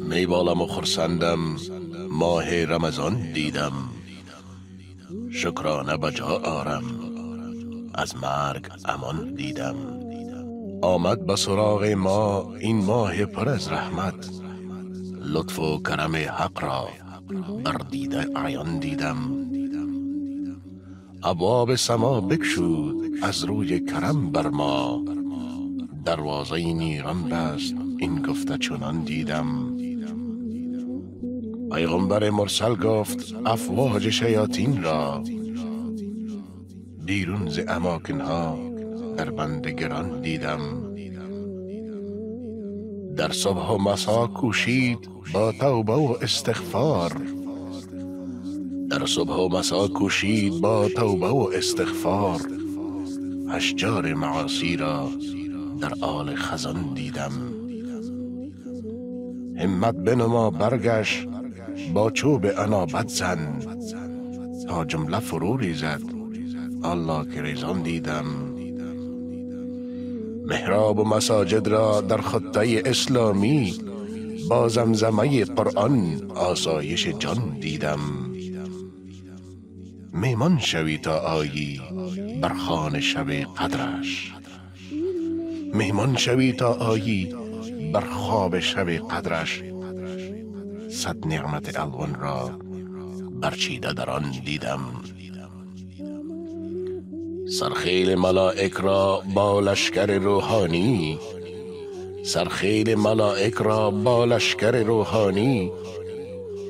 می بالم و خرسندم ماه رمضان دیدم، شکرانه بجا آرم از مرگ امان دیدم. آمد به سراغ ما این ماه پر از رحمت، لطف و کرم حق را بر دیده عیان دیدم. ابواب سما بگشود از روی کرم بر ما، دروازه نیران بست این گفته چنان دیدم. پیغمبر مرسل گفت افواج شیاطین را، بیرون ز اماکنها در بند گران دیدم. در صبح و مسا کوشید با توبه و استغفار، در صبح و مسا کوشید با توبه و استغفار. اشجار معاصی را در آل خزان دیدم. همت بنما برگشت با چوب عنابت زن، تا جمله فرو ریزد الله که ریزان دیدم. محراب و مساجد را در خطه اسلامی، با زمزمه قرآن آسایش جان دیدم. میمان شوی تا آیی بر خوان شب قدرش، میمان شوی تا آیی بر خواب شب قدرش. صد نعمت الوان را برچیده در آن دیدم. سرخیل ملائک را با لشکر روحانی، سرخیل ملائک را با لشکر روحانی.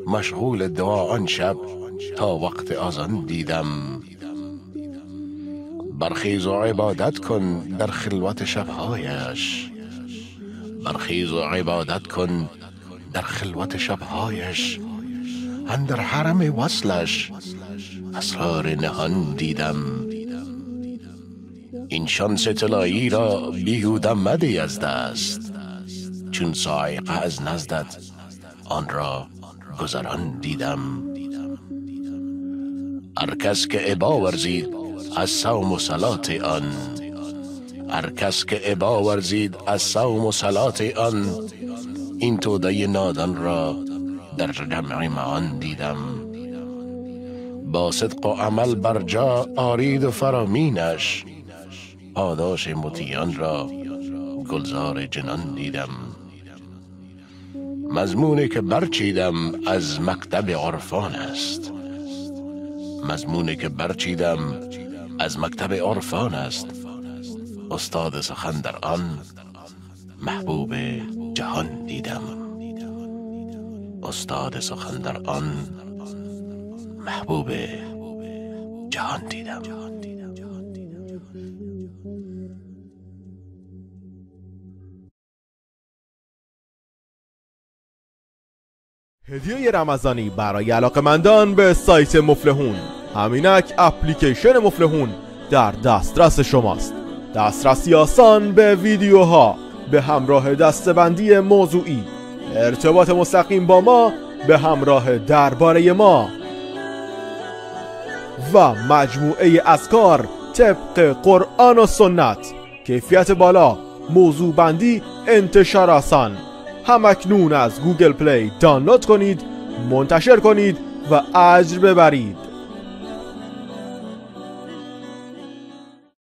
مشغول دعا آن شب تا وقت اذان دیدم. برخیز و عبادت کن در خلوت شبهایش، برخیز و عبادت کن در خلوت شبهایش. اندر حرم وصلش اسرار نهان دیدم. این شانس طلایی را بیهوده مدی از دست، چون صاعقه از نزدت آن را گذران دیدم. هر کس که ابا ورزید از صوم و صلات آن، هر کس که ابا ورزید از صوم و صلات آن. این توده نادان را در جمع معان دیدم. با صدق و عمل بر جا آرید و فرامینش، پاداش مطیعان را گلزار جنان دیدم. مضمونی که برچیدم از مکتب عرفان است، مضمونی که برچیدم از مکتب عرفان است. استاد سخن در آن محبوب جهان دیدم، استاد سخن در آن محبوب جهان دیدم. هدیه رمضانی برای علاقه‌مندان به سایت مفلحون. همینک اپلیکیشن مفلحون در دسترس شماست. دسترسی آسان به ویدیوها به همراه دسته‌بندی موضوعی. ارتباط مستقیم با ما به همراه درباره ما و مجموعه اذکار طبق قرآن و سنت. کیفیت بالا، موضوع بندی، انتشار آسان. همکنون از گوگل پلی دانلود کنید، منتشر کنید و اجر ببرید.